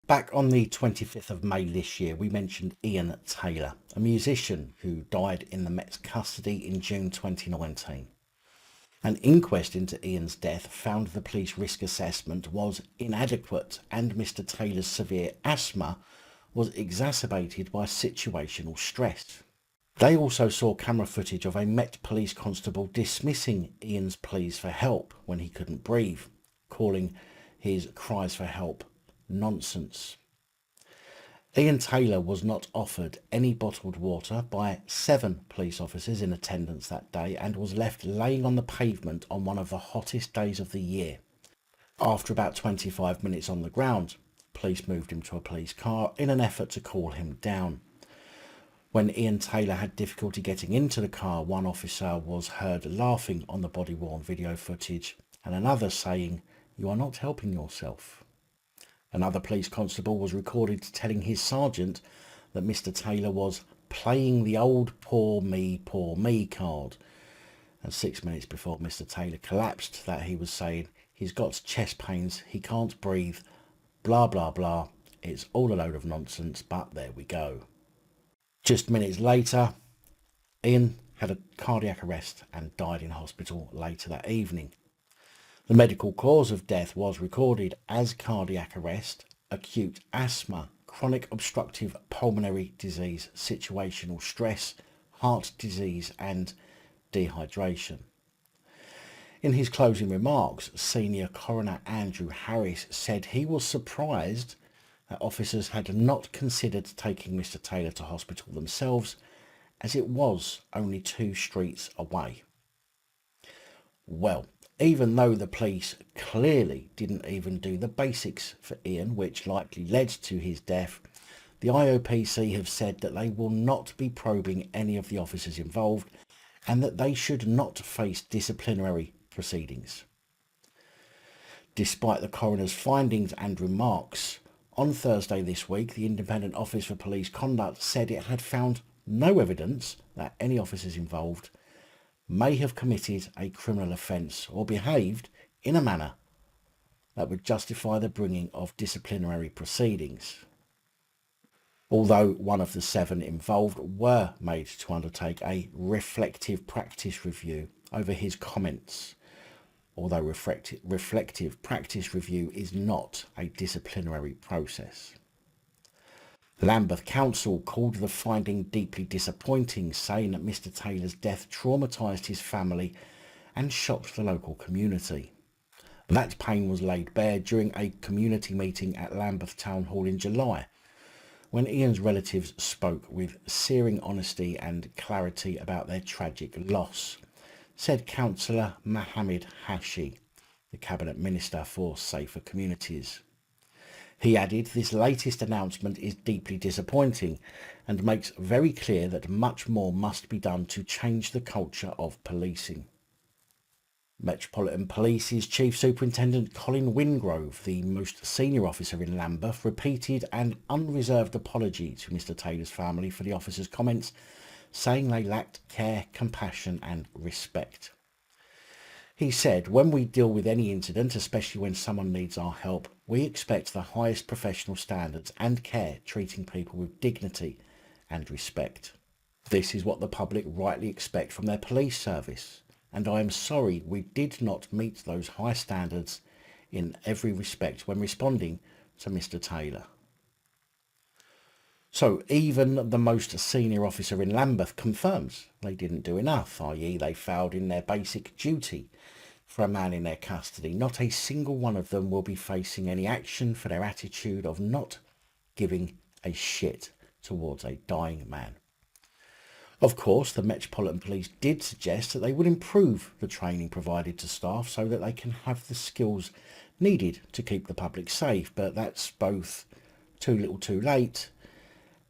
Back on the 25th of May this year, we mentioned Ian Taylor, a musician who died in the Met's custody in June 2019. An inquest into Ian's death found the police risk assessment was inadequate and Mr. Taylor's severe asthma was exacerbated by situational stress. They also saw camera footage of a Met police constable dismissing Ian's pleas for help when he couldn't breathe, calling his cries for help nonsense. Ian Taylor was not offered any bottled water by 7 police officers in attendance that day and was left laying on the pavement on one of the hottest days of the year. After about 25 minutes on the ground, police moved him to a police car in an effort to cool him down. When Ian Taylor had difficulty getting into the car, one officer was heard laughing on the body-worn video footage and another saying, "You are not helping yourself." Another police constable was recorded telling his sergeant that Mr. Taylor was playing the old poor me card. And 6 minutes before Mr. Taylor collapsed, that he was saying, "He's got chest pains, he can't breathe, blah blah blah, it's all a load of nonsense, but there we go." Just minutes later, Ian had a cardiac arrest and died in hospital later that evening. The medical cause of death was recorded as cardiac arrest, acute asthma, chronic obstructive pulmonary disease, situational stress, heart disease and dehydration. In his closing remarks, Senior Coroner Andrew Harris said he was surprised that officers had not considered taking Mr. Taylor to hospital themselves, as it was only 2 streets away. Well, even though the police clearly didn't even do the basics for Ian, which likely led to his death, the IOPC have said that they will not be probing any of the officers involved and that they should not face disciplinary proceedings. Despite the coroner's findings and remarks, on Thursday this week, the Independent Office for Police Conduct said it had found no evidence that any officers involved may have committed a criminal offence or behaved in a manner that would justify the bringing of disciplinary proceedings. Although one of the 7 involved were made to undertake a reflective practice review over his comments, although reflective practice review is not a disciplinary process. Lambeth Council called the finding deeply disappointing, saying that Mr. Taylor's death traumatised his family and shocked the local community. That pain was laid bare during a community meeting at Lambeth Town Hall in July, when Ian's relatives spoke with searing honesty and clarity about their tragic loss, said Councillor Mohammed Hashi, the Cabinet Minister for Safer Communities. He added, "This latest announcement is deeply disappointing and makes very clear that much more must be done to change the culture of policing." Metropolitan Police's Chief Superintendent Colin Wingrove, the most senior officer in Lambeth, repeated an unreserved apology to Mr. Taylor's family for the officers' comments, saying they lacked care, compassion and respect. He said, "When we deal with any incident, especially when someone needs our help, we expect the highest professional standards and care, treating people with dignity and respect. This is what the public rightly expect from their police service, and I am sorry we did not meet those high standards in every respect when responding to Mr. Taylor." So even the most senior officer in Lambeth confirms they didn't do enough, i.e. they failed in their basic duty for a man in their custody. Not a single one of them will be facing any action for their attitude of not giving a shit towards a dying man. Of course, the Metropolitan Police did suggest that they would improve the training provided to staff so that they can have the skills needed to keep the public safe, but that's both too little too late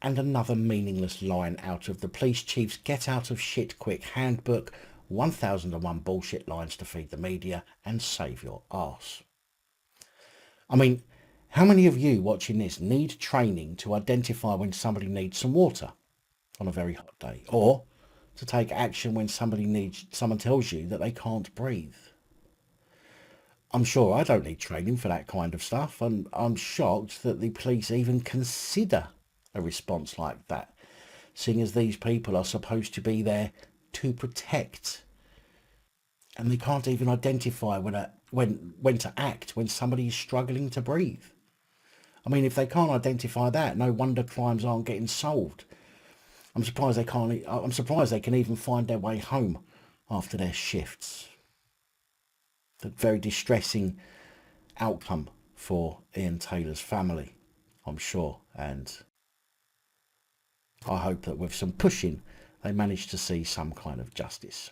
and another meaningless line out of the police chief's get out of shit quick handbook, 1001 bullshit lines to feed the media and save your arse. I mean, how many of you watching this need training to identify when somebody needs some water on a very hot day, or to take action when someone tells you that they can't breathe? I'm sure I don't need training for that kind of stuff, and I'm shocked that the police even consider a response like that, seeing as these people are supposed to be there to protect, and they can't even identify when to act when somebody is struggling to breathe. I mean, if they can't identify that, no wonder crimes aren't getting solved. I'm surprised they can't. I'm surprised they can even find their way home after their shifts. It's a very distressing outcome for Ian Taylor's family, I'm sure, and I hope that with some pushing they manage to see some kind of justice.